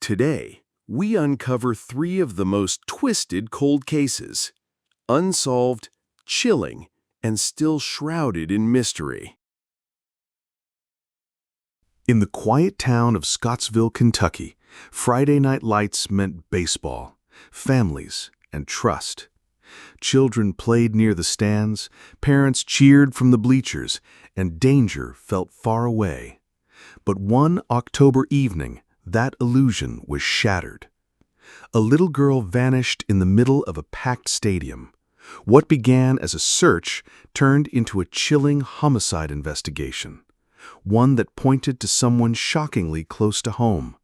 Today, we uncover three of the most twisted cold cases: unsolved, chilling, and still shrouded in mystery. In the quiet town of Scottsville, Kentucky, Friday night lights meant baseball, families, and trust. Children played near the stands, parents cheered from the bleachers, and danger felt far away. But one October evening, that illusion was shattered. A little girl vanished in the middle of a packed stadium. What began as a search turned into a chilling homicide investigation, one that pointed to someone shockingly close to home.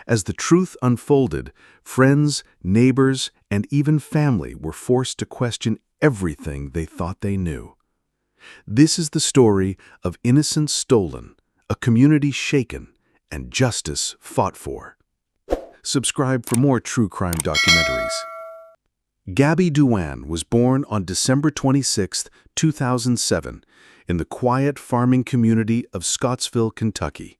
As the truth unfolded, friends, neighbors, and even family were forced to question everything they thought they knew. This is the story of innocence stolen, a community shaken, and justice fought for. Subscribe for more true crime documentaries. Gabby Dwan was born on December 26, 2007, in the quiet farming community of Scottsville, Kentucky.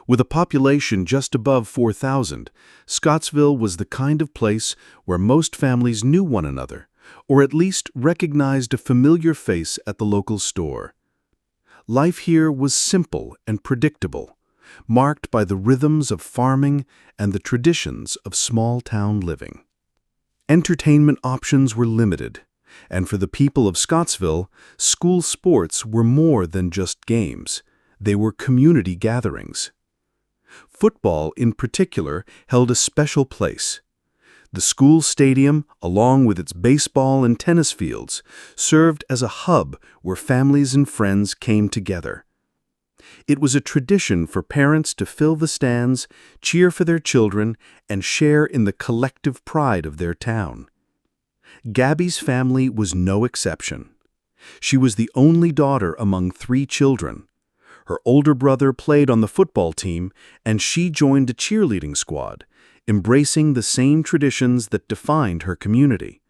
With a population just above 4,000, Scottsville was the kind of place where most families knew one another, or at least recognized a familiar face at the local store. Life here was simple and predictable, marked by the rhythms of farming and the traditions of small-town living. Entertainment options were limited, and for the people of Scottsville, school sports were more than just games. They were community gatherings. Football, in particular, held a special place. The school stadium, along with its baseball and tennis fields, served as a hub where families and friends came together. It was a tradition for parents to fill the stands, cheer for their children, and share in the collective pride of their town. Gabby's family was no exception. She was the only daughter among 3 children. Her older brother played on the football team, and she joined a cheerleading squad, embracing the same traditions that defined her community.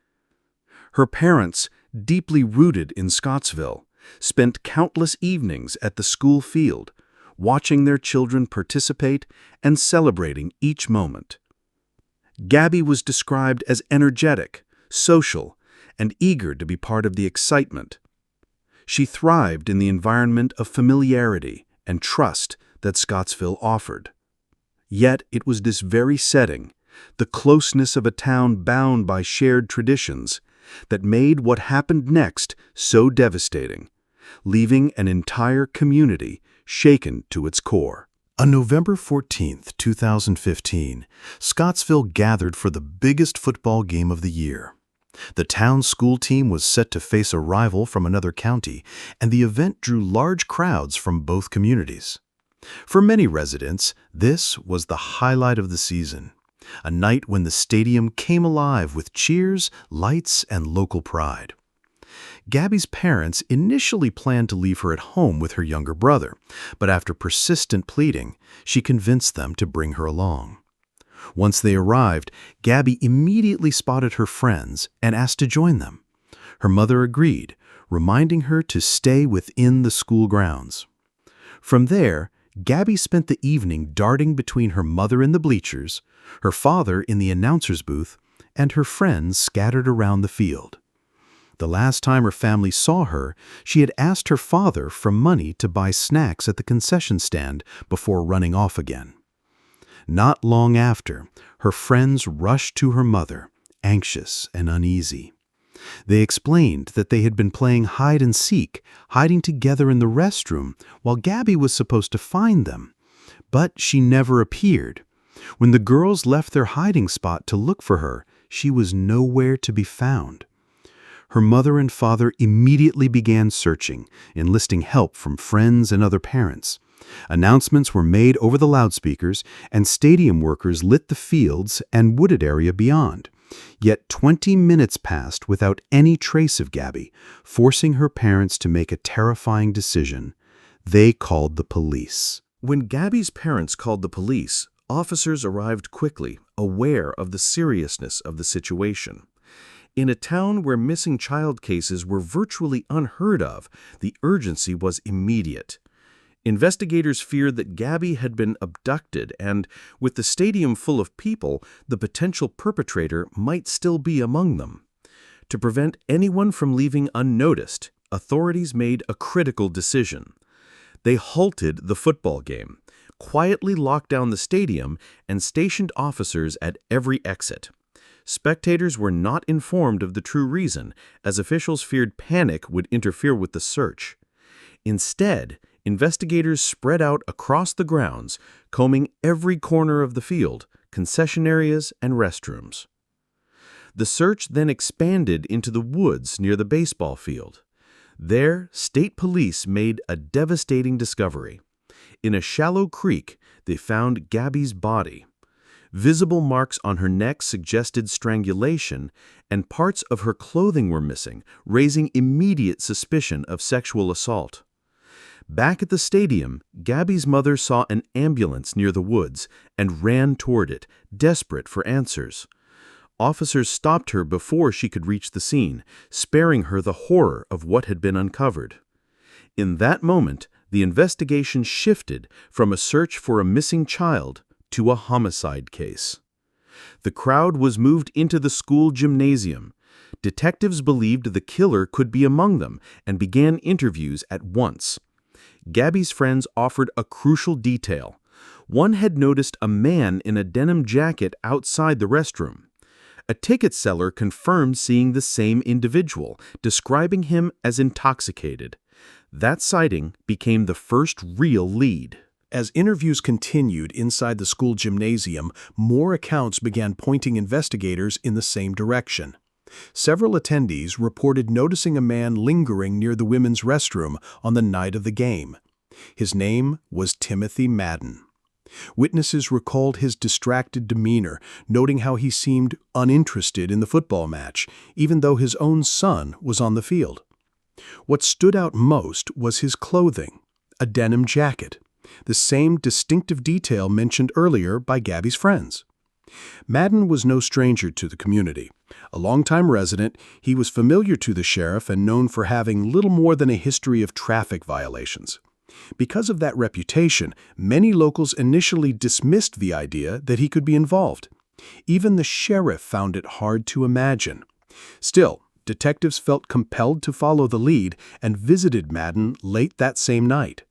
Her parents, deeply rooted in Scottsville, spent countless evenings at the school field, watching their children participate and celebrating each moment. Gabby was described as energetic, social, and eager to be part of the excitement. She thrived in the environment of familiarity and trust that Scottsville offered. Yet it was this very setting, the closeness of a town bound by shared traditions, that made what happened next so devastating, leaving an entire community shaken to its core. On November 14, 2015, Scottsville gathered for the biggest football game of the year. The town's school team was set to face a rival from another county, and the event drew large crowds from both communities. For many residents, this was the highlight of the season, a night when the stadium came alive with cheers, lights, and local pride. Gabby's parents initially planned to leave her at home with her younger brother, but after persistent pleading, she convinced them to bring her along. Once they arrived, Gabby immediately spotted her friends and asked to join them. Her mother agreed, reminding her to stay within the school grounds. From there, Gabby spent the evening darting between her mother in the bleachers, her father in the announcer's booth, and her friends scattered around the field. The last time her family saw her, she had asked her father for money to buy snacks at the concession stand before running off again. Not long after, her friends rushed to her mother, anxious and uneasy. They explained that they had been playing hide and seek, hiding together in the restroom while Gabby was supposed to find them. But she never appeared. When the girls left their hiding spot to look for her, she was nowhere to be found. Her mother and father immediately began searching, enlisting help from friends and other parents. Announcements were made over the loudspeakers, and stadium workers lit the fields and wooded area beyond. Yet 20 minutes passed without any trace of Gabby, forcing her parents to make a terrifying decision. They called the police. When Gabby's parents called the police, officers arrived quickly, aware of the seriousness of the situation. In a town where missing child cases were virtually unheard of, the urgency was immediate. Investigators feared that Gabby had been abducted and, with the stadium full of people, the potential perpetrator might still be among them. To prevent anyone from leaving unnoticed, authorities made a critical decision. They halted the football game, quietly locked down the stadium, and stationed officers at every exit. Spectators were not informed of the true reason, as officials feared panic would interfere with the search. Instead, investigators spread out across the grounds, combing every corner of the field, concession areas, and restrooms. The search then expanded into the woods near the baseball field. There, state police made a devastating discovery. In a shallow creek, they found Gabby's body. Visible marks on her neck suggested strangulation, and parts of her clothing were missing, raising immediate suspicion of sexual assault. Back at the stadium, Gabby's mother saw an ambulance near the woods and ran toward it, desperate for answers. Officers stopped her before she could reach the scene, sparing her the horror of what had been uncovered. In that moment, the investigation shifted from a search for a missing child to a homicide case. The crowd was moved into the school gymnasium. Detectives believed the killer could be among them and began interviews at once. Gabby's friends offered a crucial detail. One had noticed a man in a denim jacket outside the restroom. A ticket seller confirmed seeing the same individual, describing him as intoxicated. That sighting became the first real lead. As interviews continued inside the school gymnasium, more accounts began pointing investigators in the same direction. Several attendees reported noticing a man lingering near the women's restroom on the night of the game. His name was Timothy Madden. Witnesses recalled his distracted demeanor, noting how he seemed uninterested in the football match, even though his own son was on the field. What stood out most was his clothing, a denim jacket, the same distinctive detail mentioned earlier by Gabby's friends. Madden was no stranger to the community. A longtime resident, he was familiar to the sheriff and known for having little more than a history of traffic violations. Because of that reputation, many locals initially dismissed the idea that he could be involved. Even the sheriff found it hard to imagine. Still, detectives felt compelled to follow the lead and visited Madden late that same night.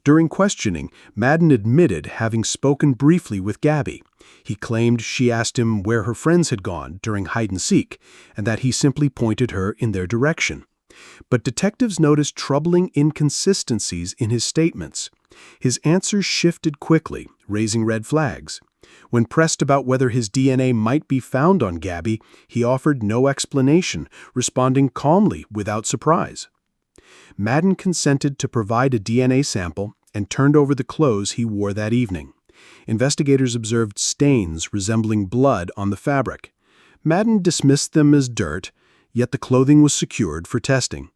During questioning, Madden admitted having spoken briefly with Gabby. He claimed she asked him where her friends had gone during hide-and-seek, and that he simply pointed her in their direction. But detectives noticed troubling inconsistencies in his statements. His answers shifted quickly, raising red flags. When pressed about whether his DNA might be found on Gabby, he offered no explanation, responding calmly without surprise. Madden consented to provide a DNA sample and turned over the clothes he wore that evening. Investigators observed stains resembling blood on the fabric. Madden dismissed them as dirt, yet the clothing was secured for testing.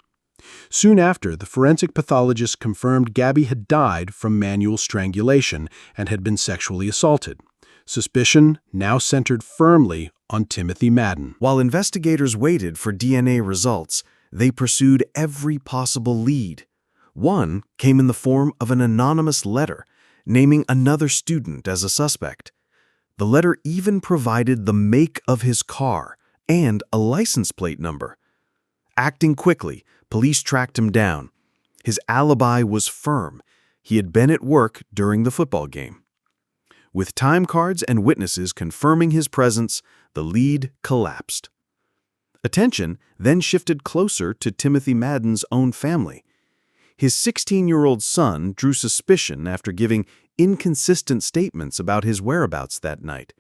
Soon after, the forensic pathologist confirmed Gabby had died from manual strangulation and had been sexually assaulted. Suspicion now centered firmly on Timothy Madden. While investigators waited for DNA results, they pursued every possible lead. One came in the form of an anonymous letter, naming another student as a suspect. The letter even provided the make of his car and a license plate number. Acting quickly, police tracked him down. His alibi was firm. He had been at work during the football game. With time cards and witnesses confirming his presence, the lead collapsed. Attention then shifted closer to Timothy Madden's own family. His 16-year-old son drew suspicion after giving inconsistent statements about his whereabouts that night.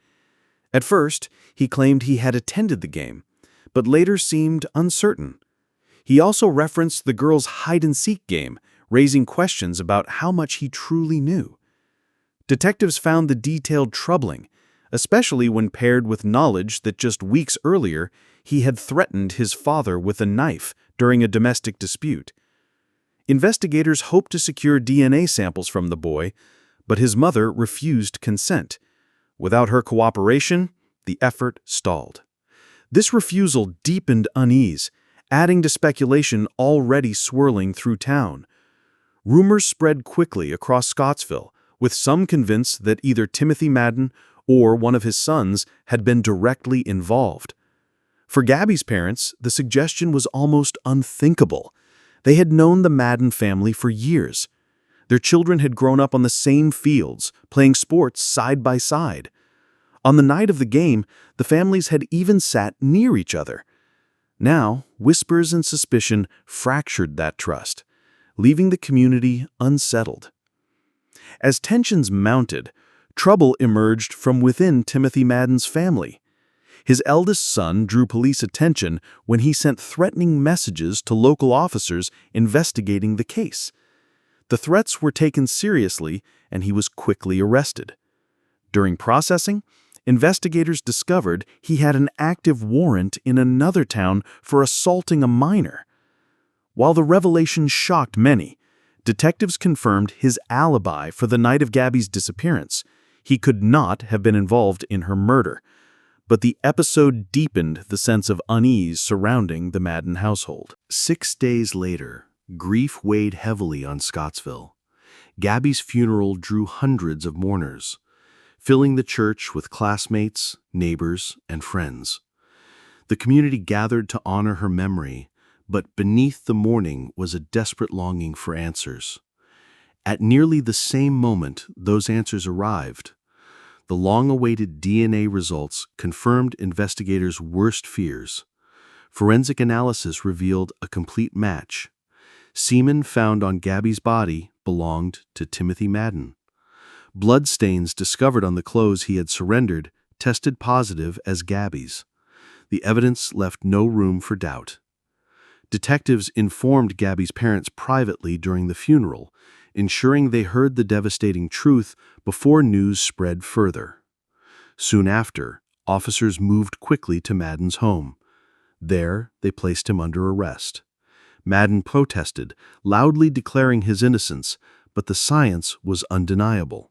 At first, he claimed he had attended the game, but later seemed uncertain. He also referenced the girls' hide-and-seek game, raising questions about how much he truly knew. Detectives found the detail troubling, especially when paired with knowledge that just weeks earlier he had threatened his father with a knife during a domestic dispute. Investigators hoped to secure DNA samples from the boy, but his mother refused consent. Without her cooperation, the effort stalled. This refusal deepened unease, adding to speculation already swirling through town. Rumors spread quickly across Scottsville, with some convinced that either Timothy Madden or one of his sons had been directly involved. For Gabby's parents, the suggestion was almost unthinkable. They had known the Madden family for years. Their children had grown up on the same fields, playing sports side by side. On the night of the game, the families had even sat near each other. Now, whispers and suspicion fractured that trust, leaving the community unsettled. As tensions mounted, trouble emerged from within Timothy Madden's family. His eldest son drew police attention when he sent threatening messages to local officers investigating the case. The threats were taken seriously, and he was quickly arrested. During processing, investigators discovered he had an active warrant in another town for assaulting a minor. While the revelation shocked many, detectives confirmed his alibi for the night of Gabby's disappearance. He could not have been involved in her murder. But the episode deepened the sense of unease surrounding the Madden household. 6 days later, grief weighed heavily on Scottsville. Gabby's funeral drew hundreds of mourners, filling the church with classmates, neighbors, and friends. The community gathered to honor her memory, but beneath the mourning was a desperate longing for answers. At nearly the same moment those answers arrived, the long-awaited DNA results confirmed investigators' worst fears. Forensic analysis revealed a complete match. Semen found on Gabby's body belonged to Timothy Madden. Bloodstains discovered on the clothes he had surrendered tested positive as Gabby's. The evidence left no room for doubt. Detectives informed Gabby's parents privately during the funeral, ensuring they heard the devastating truth before news spread further. Soon after, officers moved quickly to Madden's home. There, they placed him under arrest. Madden protested, loudly declaring his innocence, but the science was undeniable.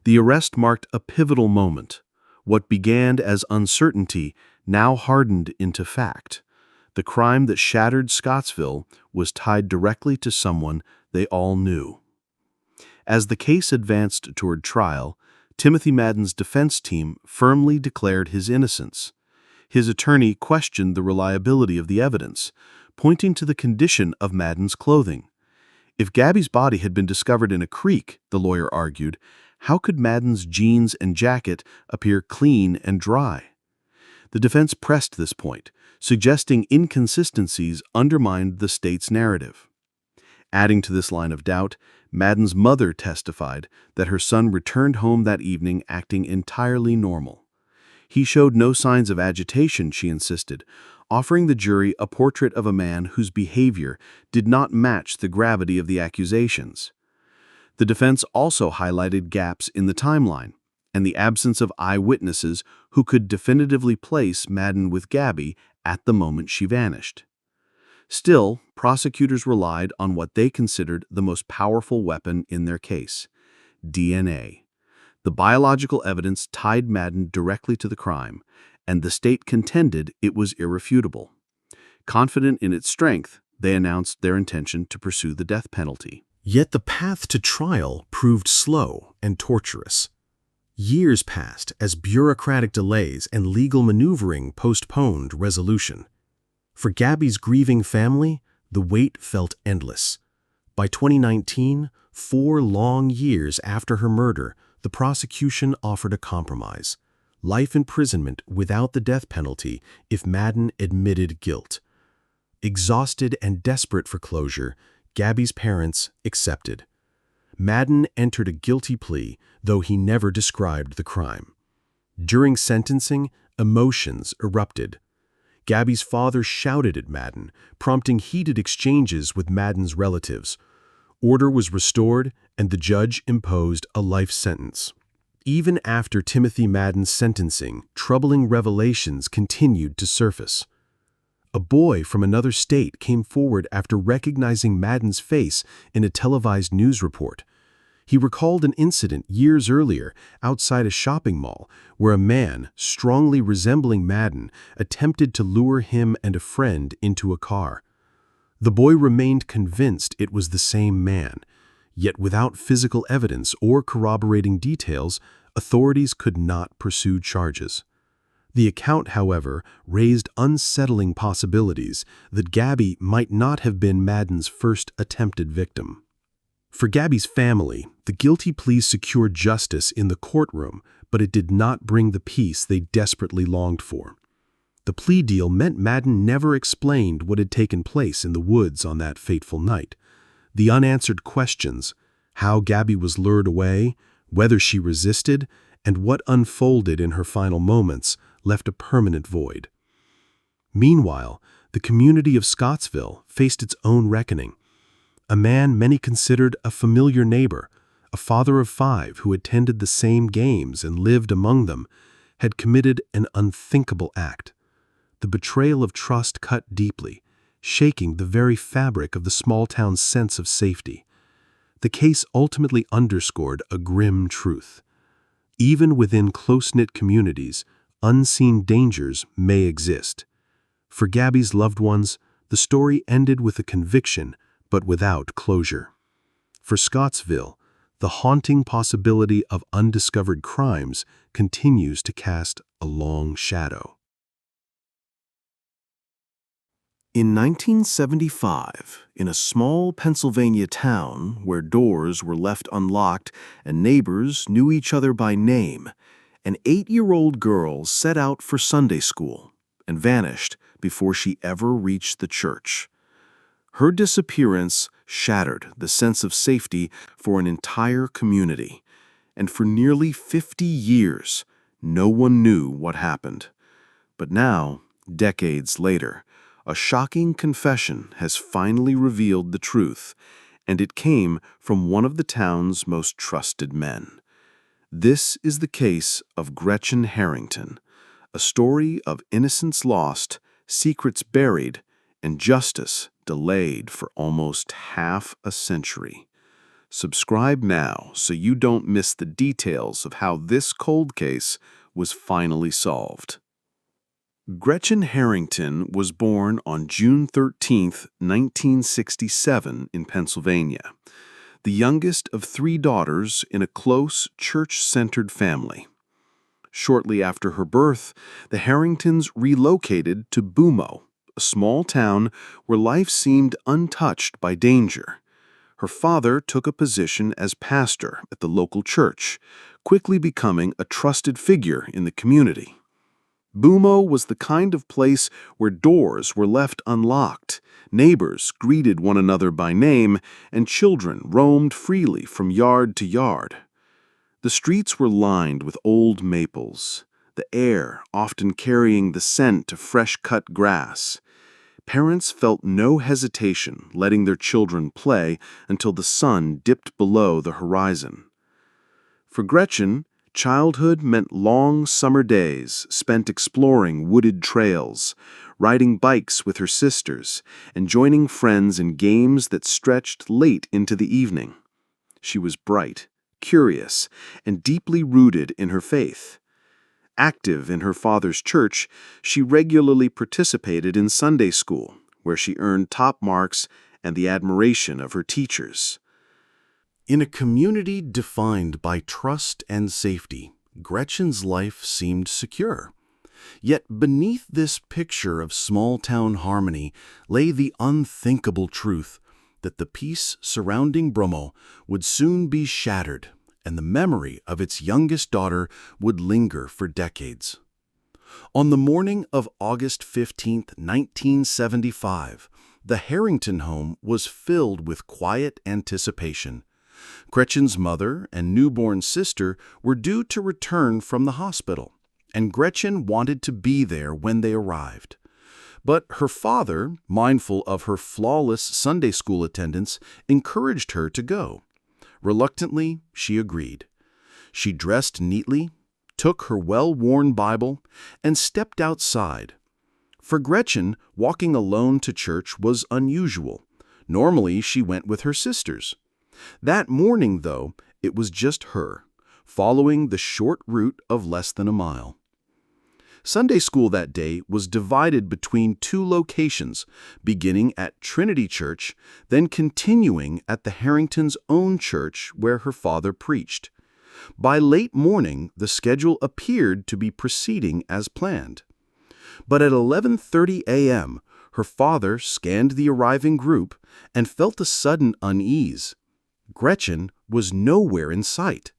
The arrest marked a pivotal moment. What began as uncertainty now hardened into fact. The crime that shattered Scottsville was tied directly to someone they all knew. As the case advanced toward trial, Timothy Madden's defense team firmly declared his innocence. His attorney questioned the reliability of the evidence, pointing to the condition of Madden's clothing. If Gabby's body had been discovered in a creek, the lawyer argued, how could Madden's jeans and jacket appear clean and dry? The defense pressed this point, suggesting inconsistencies undermined the state's narrative. Adding to this line of doubt, Madden's mother testified that her son returned home that evening acting entirely normal. He showed no signs of agitation, she insisted, offering the jury a portrait of a man whose behavior did not match the gravity of the accusations. The defense also highlighted gaps in the timeline and the absence of eyewitnesses who could definitively place Madden with Gabby at the moment she vanished. Still, prosecutors relied on what they considered the most powerful weapon in their case: DNA. The biological evidence tied Madden directly to the crime, and the state contended it was irrefutable. Confident in its strength, they announced their intention to pursue the death penalty. Yet the path to trial proved slow and torturous. Years passed as bureaucratic delays and legal maneuvering postponed resolution. For Gabby's grieving family, the wait felt endless. By 2019, 4 long years after her murder, the prosecution offered a compromise: life imprisonment without the death penalty if Madden admitted guilt. Exhausted and desperate for closure, Gabby's parents accepted. Madden entered a guilty plea, though he never described the crime. During sentencing, emotions erupted. Gabby's father shouted at Madden, prompting heated exchanges with Madden's relatives. Order was restored, and the judge imposed a life sentence. Even after Timothy Madden's sentencing, troubling revelations continued to surface. A boy from another state came forward after recognizing Madden's face in a televised news report. He recalled an incident years earlier outside a shopping mall where a man, strongly resembling Madden, attempted to lure him and a friend into a car. The boy remained convinced it was the same man, yet without physical evidence or corroborating details, authorities could not pursue charges. The account, however, raised unsettling possibilities that Gabby might not have been Madden's first attempted victim. For Gabby's family, the guilty plea secured justice in the courtroom, but it did not bring the peace they desperately longed for. The plea deal meant Madden never explained what had taken place in the woods on that fateful night. The unanswered questions, how Gabby was lured away, whether she resisted, and what unfolded in her final moments, left a permanent void. Meanwhile, the community of Scottsville faced its own reckoning. A man many considered a familiar neighbor, a father of 5 who attended the same games and lived among them, had committed an unthinkable act. The betrayal of trust cut deeply, shaking the very fabric of the small town's sense of safety. The case ultimately underscored a grim truth. Even within close-knit communities, unseen dangers may exist. For Gabby's loved ones, the story ended with a conviction, but without closure. For Scottsville, the haunting possibility of undiscovered crimes continues to cast a long shadow. In 1975, in a small Pennsylvania town where doors were left unlocked and neighbors knew each other by name, an 8-year-old girl set out for Sunday school and vanished before she ever reached the church. Her disappearance shattered the sense of safety for an entire community, and for nearly 50 years, no one knew what happened. But now, decades later, a shocking confession has finally revealed the truth, and it came from one of the town's most trusted men. This is the case of Gretchen Harrington, a story of innocence lost, secrets buried, and justice delayed for almost half a century. Subscribe now so you don't miss the details of how this cold case was finally solved. Gretchen Harrington was born on June 13, 1967 in Pennsylvania, the youngest of 3 daughters in a close, church-centered family. Shortly after her birth, the Harringtons relocated to Bumo, a small town where life seemed untouched by danger. Her father took a position as pastor at the local church, quickly becoming a trusted figure in the community. Bumo was the kind of place where doors were left unlocked, neighbors greeted one another by name, and children roamed freely from yard to yard. The streets were lined with old maples, the air often carrying the scent of fresh-cut grass. Parents felt no hesitation letting their children play until the sun dipped below the horizon. For Gretchen, childhood meant long summer days spent exploring wooded trails, riding bikes with her sisters, and joining friends in games that stretched late into the evening. She was bright, curious, and deeply rooted in her faith. Active in her father's church, she regularly participated in Sunday school, where she earned top marks and the admiration of her teachers. In a community defined by trust and safety, Gretchen's life seemed secure. Yet beneath this picture of small-town harmony lay the unthinkable truth that the peace surrounding Bumo would soon be shattered, and the memory of its youngest daughter would linger for decades. On the morning of August 15, 1975, the Harrington home was filled with quiet anticipation. Gretchen's mother and newborn sister were due to return from the hospital, and Gretchen wanted to be there when they arrived. But her father, mindful of her flawless Sunday school attendance, encouraged her to go. Reluctantly, she agreed. She dressed neatly, took her well-worn Bible, and stepped outside. For Gretchen, walking alone to church was unusual. Normally, she went with her sisters. That morning, though, it was just her, following the short route of less than a mile. Sunday school that day was divided between two locations, beginning at Trinity Church, then continuing at the Harringtons' own church where her father preached. By late morning, the schedule appeared to be proceeding as planned. But at 11:30 a.m., her father scanned the arriving group and felt a sudden unease. Gretchen was nowhere in sight.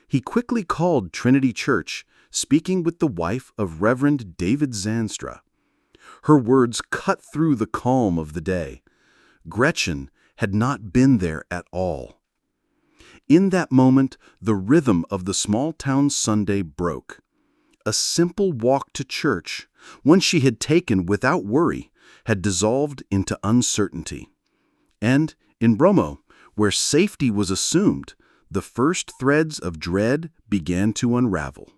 He quickly called Trinity Church, speaking with the wife of Reverend David Zanstra. Her words cut through the calm of the day. Gretchen had not been there at all. In that moment, the rhythm of the small-town Sunday broke. A simple walk to church, one she had taken without worry, had dissolved into uncertainty. And in Bromo, where safety was assumed, the first threads of dread began to unravel.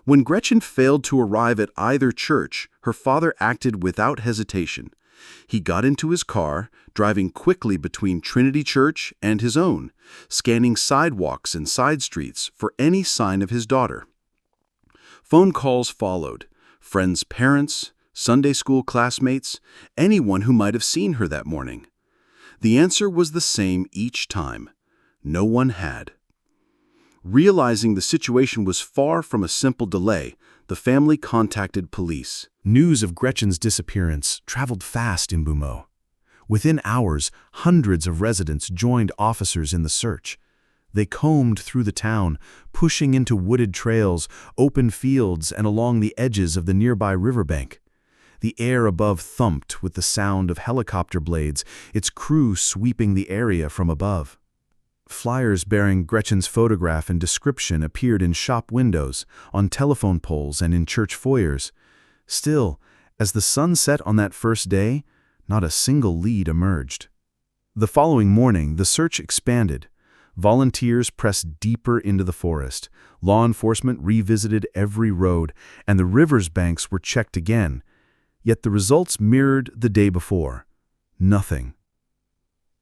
When Gretchen failed to arrive at either church, her father acted without hesitation. He got into his car, driving quickly between Trinity Church and his own, scanning sidewalks and side streets for any sign of his daughter. Phone calls followed. Friends' parents, Sunday school classmates, anyone who might have seen her that morning. The answer was the same each time. No one had. Realizing the situation was far from a simple delay, the family contacted police. News of Gretchen's disappearance traveled fast in Bromo. Within hours, hundreds of residents joined officers in the search. They combed through the town, pushing into wooded trails, open fields, and along the edges of the nearby riverbank. The air above thumped with the sound of helicopter blades, its crew sweeping the area from above. Flyers bearing Gretchen's photograph and description appeared in shop windows, on telephone poles, and in church foyers. Still, as the sun set on that first day, not a single lead emerged. The following morning, the search expanded. Volunteers pressed deeper into the forest. Law enforcement revisited every road, and the river's banks were checked again. Yet the results mirrored the day before. Nothing.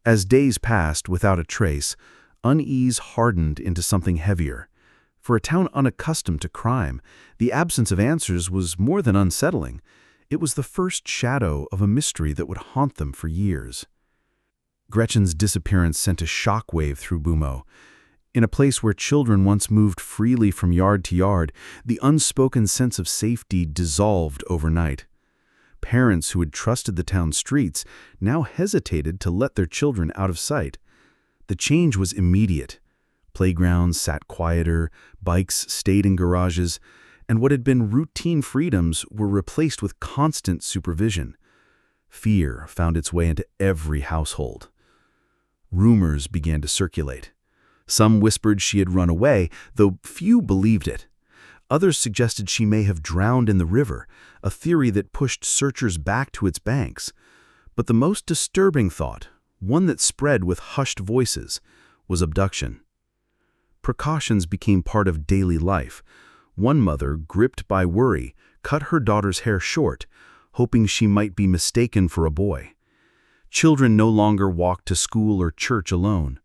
As days passed without a trace, unease hardened into something heavier. For a town unaccustomed to crime, the absence of answers was more than unsettling. It was the first shadow of a mystery that would haunt them for years. Gretchen's disappearance sent a shockwave through Bromo. In a place where children once moved freely from yard to yard, the unspoken sense of safety dissolved overnight. Parents who had trusted the town streets now hesitated to let their children out of sight. The change was immediate. Playgrounds sat quieter, bikes stayed in garages, and what had been routine freedoms were replaced with constant supervision. Fear found its way into every household. Rumors began to circulate. Some whispered she had run away, though few believed it. Others suggested she may have drowned in the river, a theory that pushed searchers back to its banks. But the most disturbing thought, one that spread with hushed voices, was abduction. Precautions became part of daily life. One mother, gripped by worry, cut her daughter's hair short, hoping she might be mistaken for a boy. Children no longer walked to school or church alone.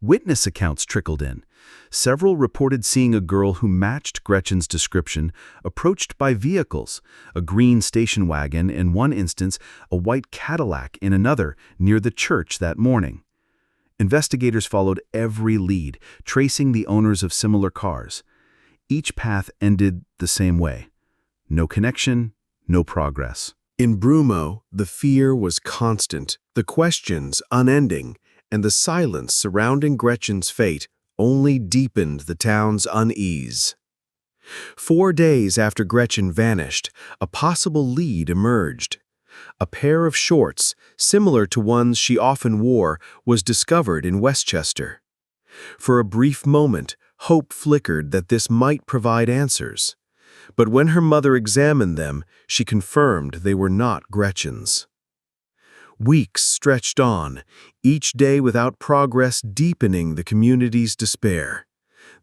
Witness accounts trickled in. Several reported seeing a girl who matched Gretchen's description approached by vehicles, a green station wagon in one instance, a white Cadillac in another, near the church that morning. Investigators followed every lead, tracing the owners of similar cars. Each path ended the same way. No connection, no progress. In Bromo, the fear was constant, the questions unending, and the silence surrounding Gretchen's fate only deepened the town's unease. 4 days after Gretchen vanished, a possible lead emerged. A pair of shorts, similar to ones she often wore, was discovered in Westchester. For a brief moment, hope flickered that this might provide answers. But when her mother examined them, she confirmed they were not Gretchen's. Weeks stretched on, each day without progress deepening the community's despair.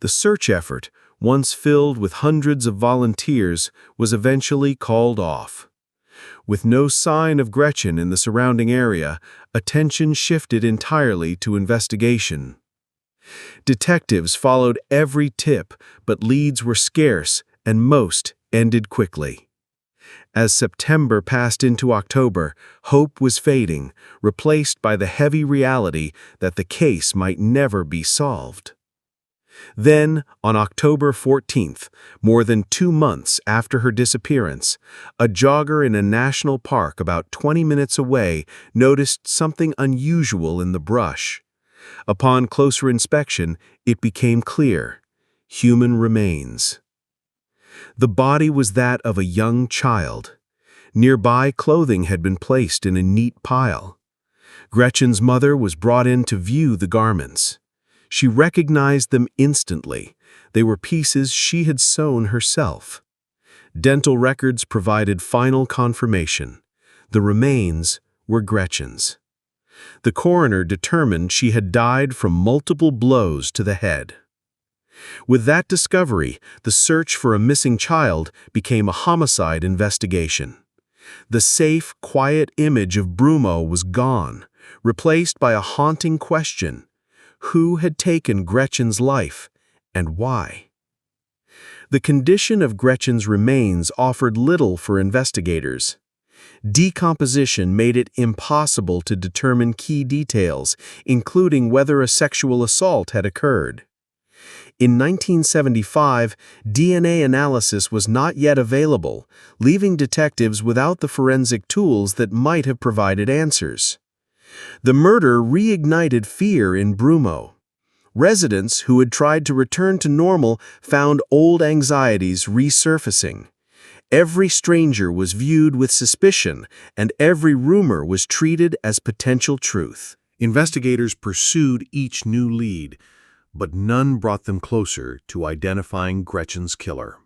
The search effort, once filled with hundreds of volunteers, was eventually called off. With no sign of Gretchen in the surrounding area, attention shifted entirely to investigation. Detectives followed every tip, but leads were scarce and most ended quickly. As September passed into October, hope was fading, replaced by the heavy reality that the case might never be solved. Then, on October 14th, more than 2 months after her disappearance, a jogger in a national park about 20 minutes away noticed something unusual in the brush. Upon closer inspection, it became clear: human remains. The body was that of a young child. Nearby, clothing had been placed in a neat pile. Gretchen's mother was brought in to view the garments. She recognized them instantly. They were pieces she had sewn herself. Dental records provided final confirmation. The remains were Gretchen's. The coroner determined she had died from multiple blows to the head. With that discovery, the search for a missing child became a homicide investigation. The safe, quiet image of Brumo was gone, replaced by a haunting question: who had taken Gretchen's life, and why? The condition of Gretchen's remains offered little for investigators. Decomposition made it impossible to determine key details, including whether a sexual assault had occurred. In 1975, DNA analysis was not yet available, leaving detectives without the forensic tools that might have provided answers. The murder reignited fear in Brumo. Residents who had tried to return to normal found old anxieties resurfacing. Every stranger was viewed with suspicion, and every rumor was treated as potential truth. Investigators pursued each new lead, but none brought them closer to identifying Gretchen's killer.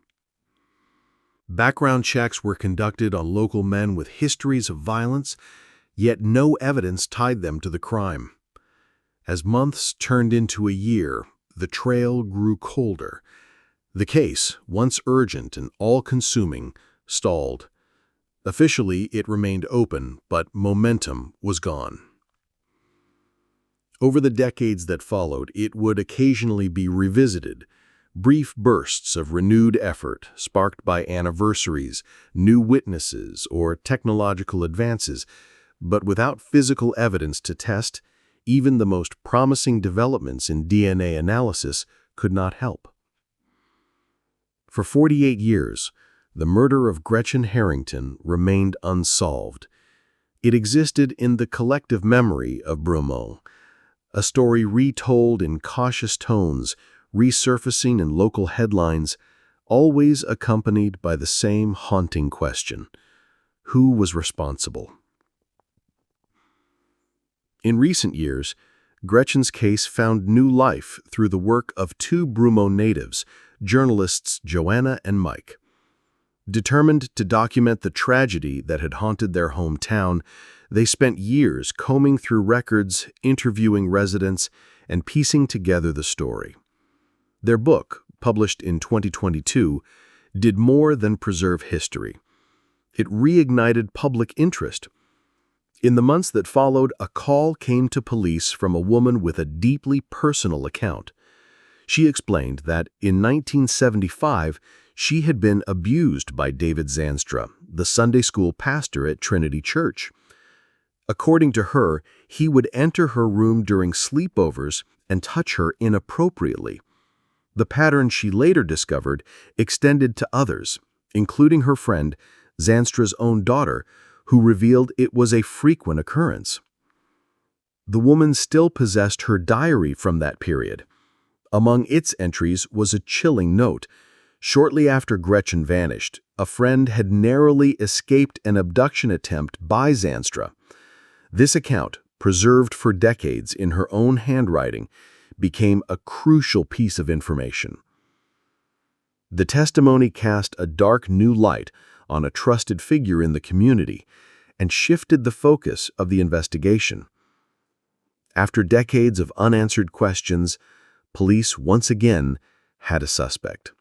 Background checks were conducted on local men with histories of violence, yet no evidence tied them to the crime. As months turned into a year, the trail grew colder. The case, once urgent and all-consuming, stalled. Officially, it remained open, but momentum was gone. Over the decades that followed, it would occasionally be revisited, brief bursts of renewed effort sparked by anniversaries, new witnesses, or technological advances, but without physical evidence to test, even the most promising developments in DNA analysis could not help. For 48 years, the murder of Gretchen Harrington remained unsolved. It existed in the collective memory of Brumo, a story retold in cautious tones, resurfacing in local headlines, always accompanied by the same haunting question: who was responsible? In recent years, Gretchen's case found new life through the work of 2 Brumo natives, journalists Joanna and Mike. Determined to document the tragedy that had haunted their hometown, they spent years combing through records, interviewing residents, and piecing together the story. Their book, published in 2022, did more than preserve history. It reignited public interest. In the months that followed, a call came to police from a woman with a deeply personal account. She explained that in 1975, she had been abused by David Zanstra, the Sunday school pastor at Trinity Church. According to her, he would enter her room during sleepovers and touch her inappropriately. The pattern she later discovered extended to others, including her friend, Zanstra's own daughter, who revealed it was a frequent occurrence. The woman still possessed her diary from that period. Among its entries was a chilling note. Shortly after Gretchen vanished, a friend had narrowly escaped an abduction attempt by Zanstra. This account, preserved for decades in her own handwriting, became a crucial piece of information. The testimony cast a dark new light on a trusted figure in the community and shifted the focus of the investigation. After decades of unanswered questions, police once again had a suspect.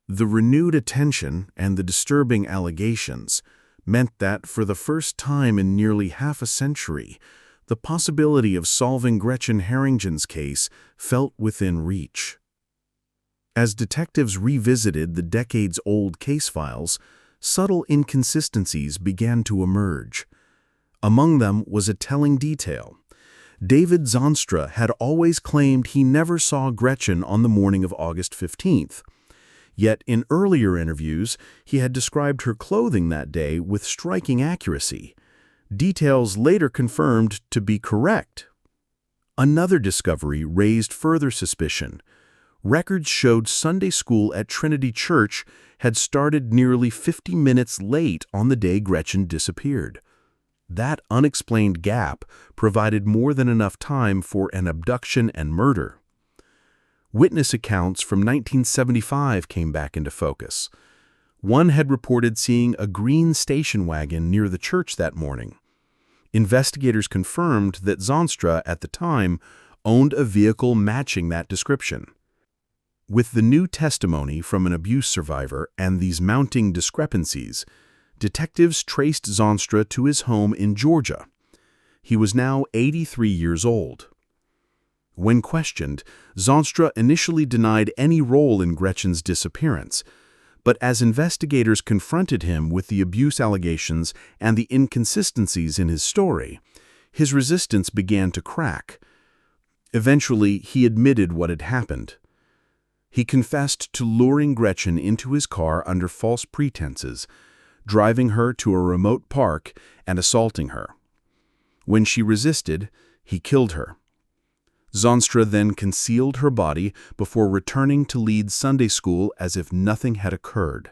The renewed attention and the disturbing allegations meant that, for the first time in nearly half a century, the possibility of solving Gretchen Harrington's case felt within reach. As detectives revisited the decades-old case files, subtle inconsistencies began to emerge. Among them was a telling detail. David Zonstra had always claimed he never saw Gretchen on the morning of August 15th. Yet in earlier interviews, he had described her clothing that day with striking accuracy. Details later confirmed to be correct. Another discovery raised further suspicion. Records showed Sunday school at Trinity Church had started nearly 50 minutes late on the day Gretchen disappeared. That unexplained gap provided more than enough time for an abduction and murder. Witness accounts from 1975 came back into focus. One had reported seeing a green station wagon near the church that morning. Investigators confirmed that Zonstra, at the time, owned a vehicle matching that description. With the new testimony from an abuse survivor and these mounting discrepancies, detectives traced Zonstra to his home in Georgia. He was now 83 years old. When questioned, Zonstra initially denied any role in Gretchen's disappearance, but as investigators confronted him with the abuse allegations and the inconsistencies in his story, his resistance began to crack. Eventually, he admitted what had happened. He confessed to luring Gretchen into his car under false pretenses, driving her to a remote park and assaulting her. When she resisted, he killed her. Zonstra then concealed her body before returning to lead Sunday school as if nothing had occurred.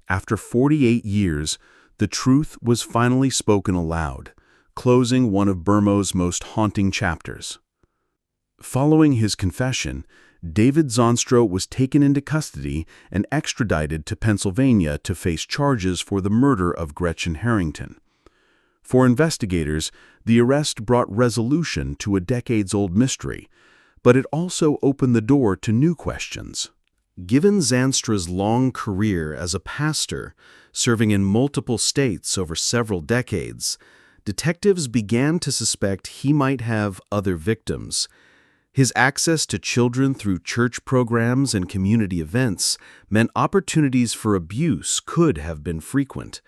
After 48 years, the truth was finally spoken aloud, closing one of Burmo's most haunting chapters. Following his confession, David Zonstra was taken into custody and extradited to Pennsylvania to face charges for the murder of Gretchen Harrington. For investigators, the arrest brought resolution to a decades-old mystery, but it also opened the door to new questions. Given Zonstra's long career as a pastor, serving in multiple states over several decades, detectives began to suspect he might have other victims. His access to children through church programs and community events meant opportunities for abuse could have been frequent.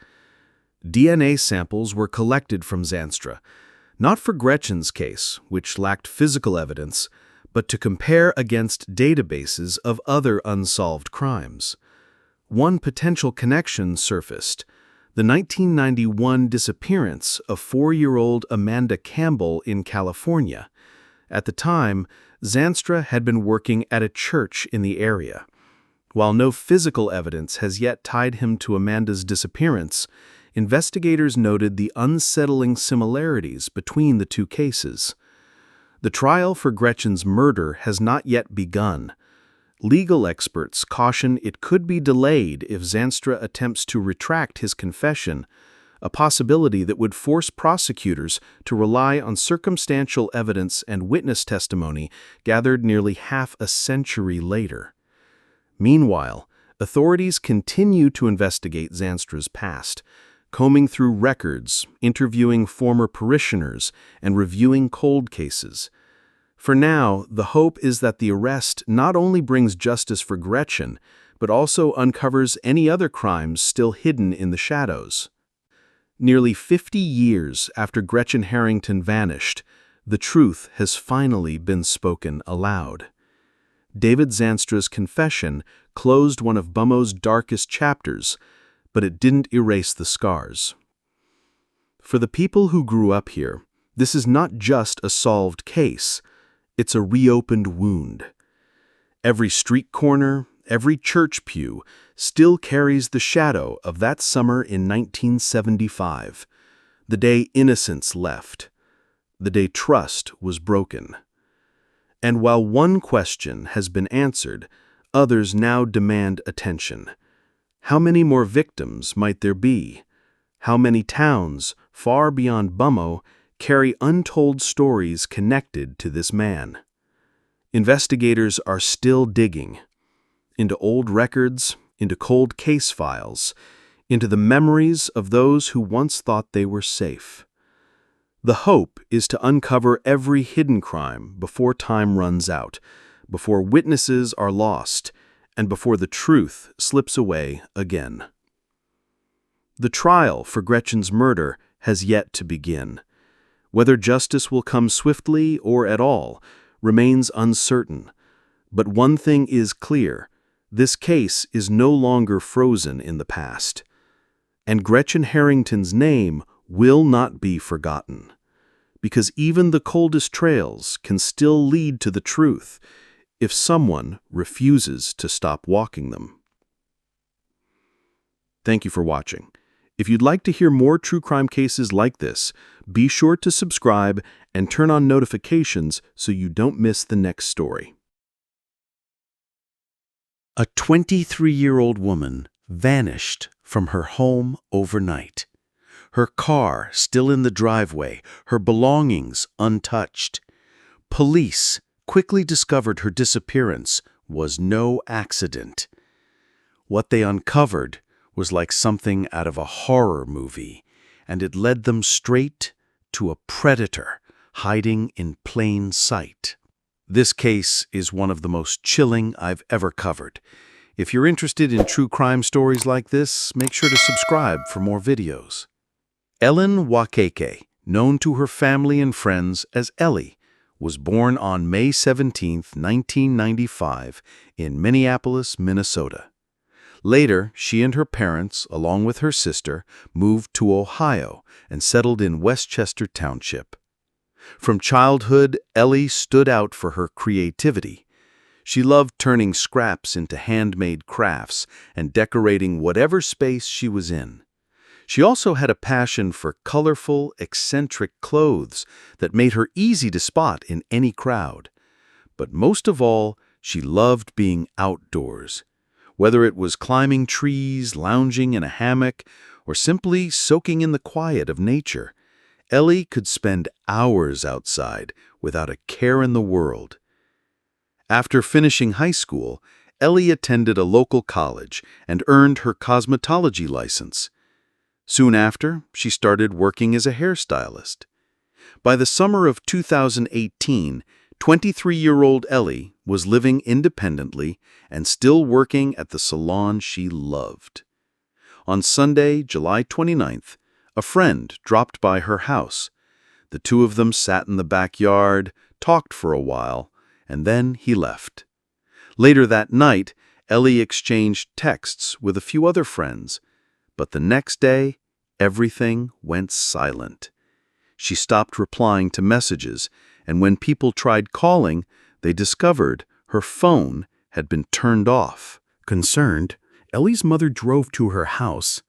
DNA samples were collected from Zonstra, not for Gretchen's case, which lacked physical evidence, but to compare against databases of other unsolved crimes. One potential connection surfaced: the 1991 disappearance of 4-year-old Amanda Campbell in California. At the time, Zonstra had been working at a church in the area. While no physical evidence has yet tied him to Amanda's disappearance, investigators noted the unsettling similarities between the two cases. The trial for Gretchen's murder has not yet begun. Legal experts caution it could be delayed if Zonstra attempts to retract his confession, a possibility that would force prosecutors to rely on circumstantial evidence and witness testimony gathered nearly half a century later. Meanwhile, authorities continue to investigate Zonstra's past, combing through records, interviewing former parishioners, and reviewing cold cases. For now, the hope is that the arrest not only brings justice for Gretchen, but also uncovers any other crimes still hidden in the shadows. Nearly 50 years after Gretchen Harrington vanished, the truth has finally been spoken aloud. David Zonstra's confession closed one of Burmo's darkest chapters, but it didn't erase the scars. For the people who grew up here, this is not just a solved case, it's a reopened wound. Every street corner, every church pew still carries the shadow of that summer in 1975, the day innocence left, the day trust was broken. And while one question has been answered, others now demand attention. How many more victims might there be? How many towns, far beyond Burmo, carry untold stories connected to this man? Investigators are still digging into old records, into cold case files, into the memories of those who once thought they were safe. The hope is to uncover every hidden crime before time runs out, before witnesses are lost, and before the truth slips away again. The trial for Gretchen's murder has yet to begin. Whether justice will come swiftly or at all remains uncertain. But one thing is clear: this case is no longer frozen in the past. And Gretchen Harrington's name will not be forgotten. Because even the coldest trails can still lead to the truth if someone refuses to stop walking them. Thank you for watching. If you'd like to hear more true crime cases like this, be sure to subscribe and turn on notifications so you don't miss the next story. A 23-year-old woman vanished from her home overnight. Her car still in the driveway, her belongings untouched. Police quickly discovered her disappearance was no accident. What they uncovered was like something out of a horror movie, and it led them straight to a predator hiding in plain sight. This case is one of the most chilling I've ever covered. If you're interested in true crime stories like this, make sure to subscribe for more videos. Ellen Weik, known to her family and friends as Ellie, was born on May 17, 1995, in Minneapolis, Minnesota. Later, she and her parents, along with her sister, moved to Ohio and settled in Westchester Township. From childhood, Ellie stood out for her creativity. She loved turning scraps into handmade crafts and decorating whatever space she was in. She also had a passion for colorful, eccentric clothes that made her easy to spot in any crowd. But most of all, she loved being outdoors. Whether it was climbing trees, lounging in a hammock, or simply soaking in the quiet of nature, Ellie could spend hours outside without a care in the world. After finishing high school, Ellie attended a local college and earned her cosmetology license. Soon after, she started working as a hairstylist. By the summer of 2018, 23-year-old Ellie was living independently and still working at the salon she loved. On Sunday, July 29th, a friend dropped by her house. The two of them sat in the backyard, talked for a while, and then he left. Later that night, Ellie exchanged texts with a few other friends, but the next day, everything went silent. She stopped replying to messages, and when people tried calling, they discovered her phone had been turned off. Concerned, Ellie's mother drove to her house.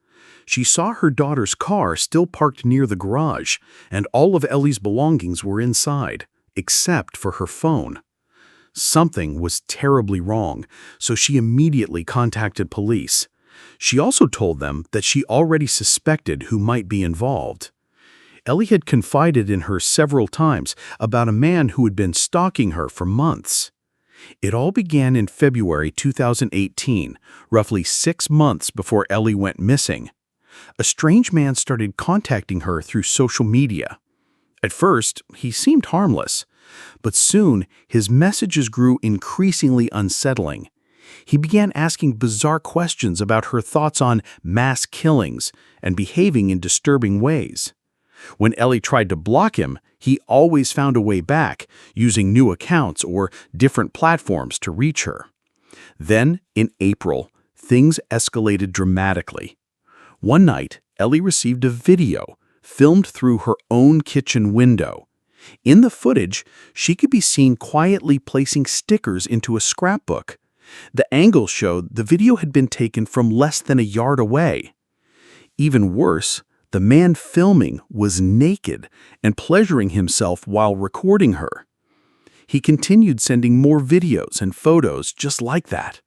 She saw her daughter's car still parked near the garage, and all of Ellie's belongings were inside, except for her phone. Something was terribly wrong, so she immediately contacted police. She also told them that she already suspected who might be involved. Ellie had confided in her several times about a man who had been stalking her for months. It all began in February 2018, roughly 6 months before Ellie went missing. A strange man started contacting her through social media. At first, he seemed harmless, but soon his messages grew increasingly unsettling. He began asking bizarre questions about her thoughts on mass killings and behaving in disturbing ways. When Ellie tried to block him, he always found a way back, using new accounts or different platforms to reach her. Then, in April, things escalated dramatically. One night, Ellie received a video filmed through her own kitchen window. In the footage, she could be seen quietly placing stickers into a scrapbook. The angle showed the video had been taken from less than a yard away. Even worse, the man filming was naked and pleasuring himself while recording her. He continued sending more videos and photos just like that.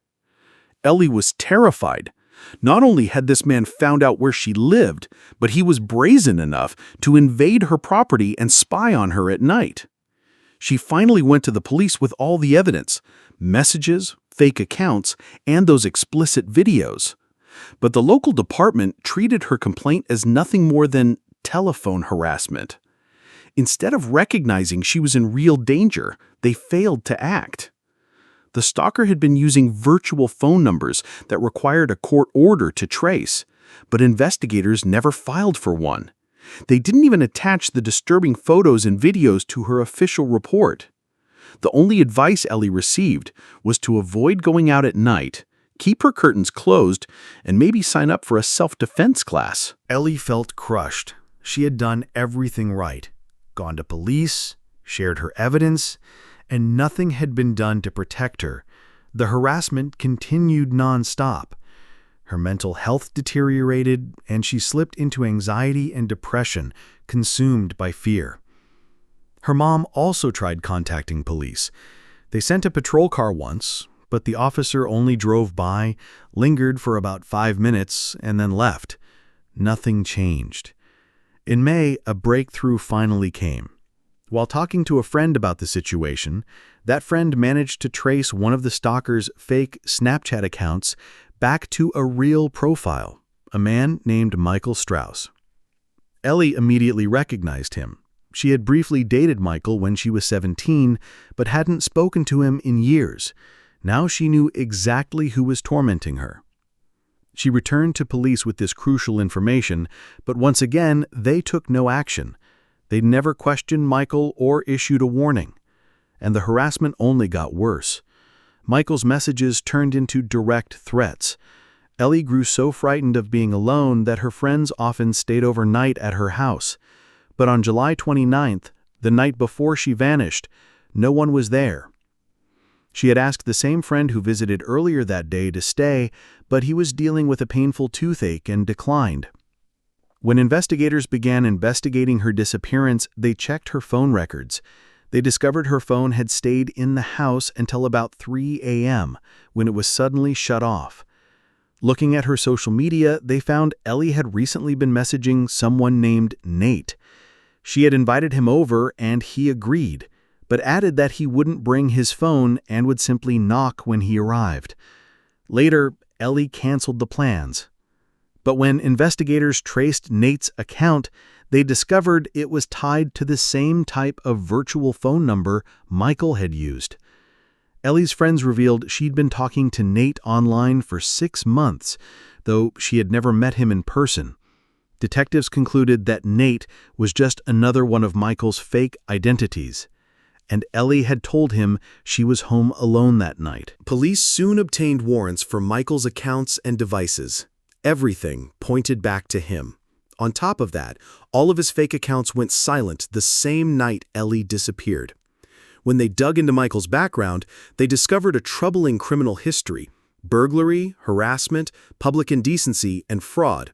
Ellie was terrified. Not only had this man found out where she lived, but he was brazen enough to invade her property and spy on her at night. She finally went to the police with all the evidence: messages, fake accounts, and those explicit videos. But the local department treated her complaint as nothing more than telephone harassment. Instead of recognizing she was in real danger, they failed to act. The stalker had been using virtual phone numbers that required a court order to trace, but investigators never filed for one. They didn't even attach the disturbing photos and videos to her official report. The only advice Ellie received was to avoid going out at night, keep her curtains closed, and maybe sign up for a self-defense class. Ellie felt crushed. She had done everything right, gone to police, shared her evidence, and nothing had been done to protect her. The harassment continued nonstop. Her mental health deteriorated, and she slipped into anxiety and depression, consumed by fear. Her mom also tried contacting police. They sent a patrol car once, but the officer only drove by, lingered for about 5 minutes, and then left. Nothing changed. In May, a breakthrough finally came. While talking to a friend about the situation, that friend managed to trace one of the stalker's fake Snapchat accounts back to a real profile, a man named Michael Strauss. Ellie immediately recognized him. She had briefly dated Michael when she was 17, but hadn't spoken to him in years. Now she knew exactly who was tormenting her. She returned to police with this crucial information, but once again, they took no action. They never questioned Michael or issued a warning. And the harassment only got worse. Michael's messages turned into direct threats. Ellie grew so frightened of being alone that her friends often stayed overnight at her house. But on July 29th, the night before she vanished, no one was there. She had asked the same friend who visited earlier that day to stay, but he was dealing with a painful toothache and declined. When investigators began investigating her disappearance, they checked her phone records. They discovered her phone had stayed in the house until about 3 a.m., when it was suddenly shut off. Looking at her social media, they found Ellie had recently been messaging someone named Nate. She had invited him over and he agreed, but added that he wouldn't bring his phone and would simply knock when he arrived. Later, Ellie canceled the plans. But when investigators traced Nate's account, they discovered it was tied to the same type of virtual phone number Michael had used. Ellie's friends revealed she'd been talking to Nate online for 6 months, though she had never met him in person. Detectives concluded that Nate was just another one of Michael's fake identities, and Ellie had told him she was home alone that night. Police soon obtained warrants for Michael's accounts and devices. Everything pointed back to him. On top of that, all of his fake accounts went silent the same night Ellie disappeared. When they dug into Michael's background, they discovered a troubling criminal history: burglary, harassment, public indecency, and fraud.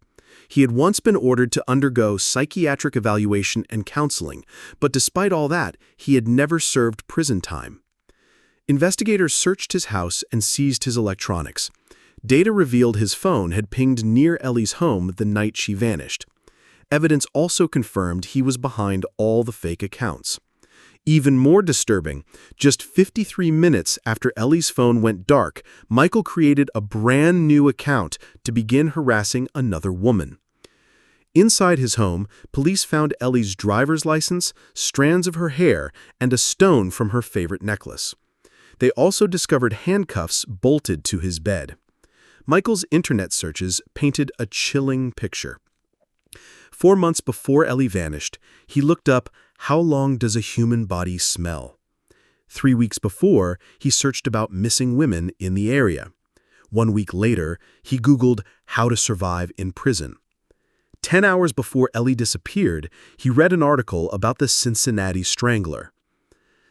He had once been ordered to undergo psychiatric evaluation and counseling, but despite all that, he had never served prison time. Investigators searched his house and seized his electronics. Data revealed his phone had pinged near Ellie's home the night she vanished. Evidence also confirmed he was behind all the fake accounts. Even more disturbing, just 53 minutes after Ellie's phone went dark, Michael created a brand new account to begin harassing another woman. Inside his home, police found Ellie's driver's license, strands of her hair, and a stone from her favorite necklace. They also discovered handcuffs bolted to his bed. Michael's internet searches painted a chilling picture. 4 months before Ellie vanished, he looked up, "How long does a human body smell?" 3 weeks before, he searched about missing women in the area. 1 week later, he Googled "how to survive in prison." 10 hours before Ellie disappeared, he read an article about the Cincinnati Strangler.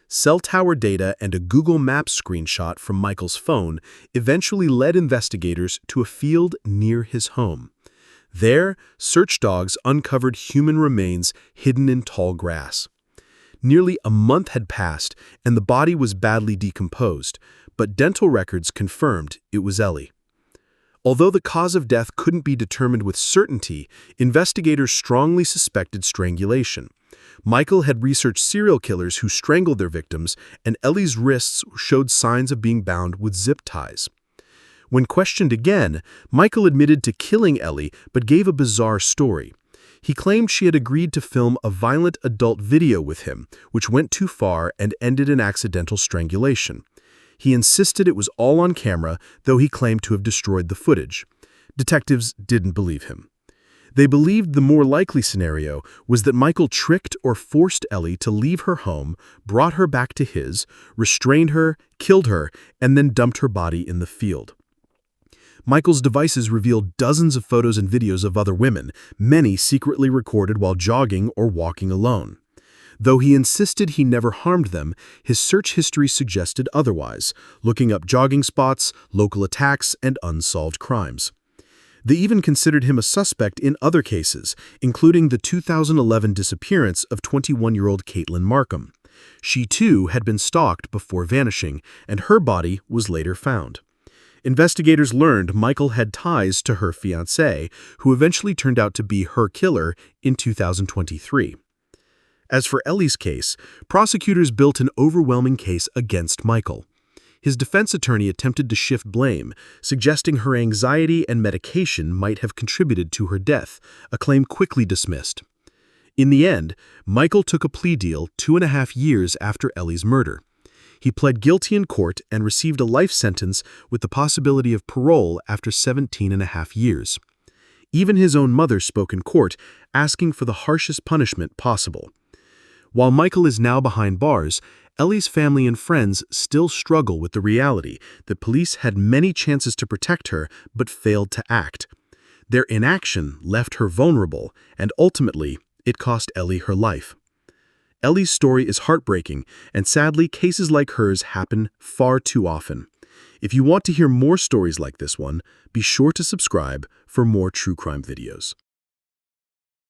Cell tower data and a Google Maps screenshot from Michael's phone eventually led investigators to a field near his home. There, search dogs uncovered human remains hidden in tall grass. Nearly a month had passed, and the body was badly decomposed, but dental records confirmed it was Ellie. Although the cause of death couldn't be determined with certainty, investigators strongly suspected strangulation. Michael had researched serial killers who strangled their victims, and Ellie's wrists showed signs of being bound with zip ties. When questioned again, Michael admitted to killing Ellie but gave a bizarre story. He claimed she had agreed to film a violent adult video with him, which went too far and ended in accidental strangulation. He insisted it was all on camera, though he claimed to have destroyed the footage. Detectives didn't believe him. They believed the more likely scenario was that Michael tricked or forced Ellie to leave her home, brought her back to his, restrained her, killed her, and then dumped her body in the field. Michael's devices revealed dozens of photos and videos of other women, many secretly recorded while jogging or walking alone. Though he insisted he never harmed them, his search history suggested otherwise, looking up jogging spots, local attacks, and unsolved crimes. They even considered him a suspect in other cases, including the 2011 disappearance of 21-year-old Caitlin Markham. She, too, had been stalked before vanishing, and her body was later found. Investigators learned Michael had ties to her fiancé, who eventually turned out to be her killer in 2023. As for Ellie's case, prosecutors built an overwhelming case against Michael. His defense attorney attempted to shift blame, suggesting her anxiety and medication might have contributed to her death, a claim quickly dismissed. In the end, Michael took a plea deal 2.5 years after Ellie's murder. He pled guilty in court and received a life sentence with the possibility of parole after 17.5 years. Even his own mother spoke in court, asking for the harshest punishment possible. While Michael is now behind bars, Ellie's family and friends still struggle with the reality that police had many chances to protect her but failed to act. Their inaction left her vulnerable, and ultimately, it cost Ellie her life. Ellie's story is heartbreaking, and sadly, cases like hers happen far too often. If you want to hear more stories like this one, be sure to subscribe for more true crime videos.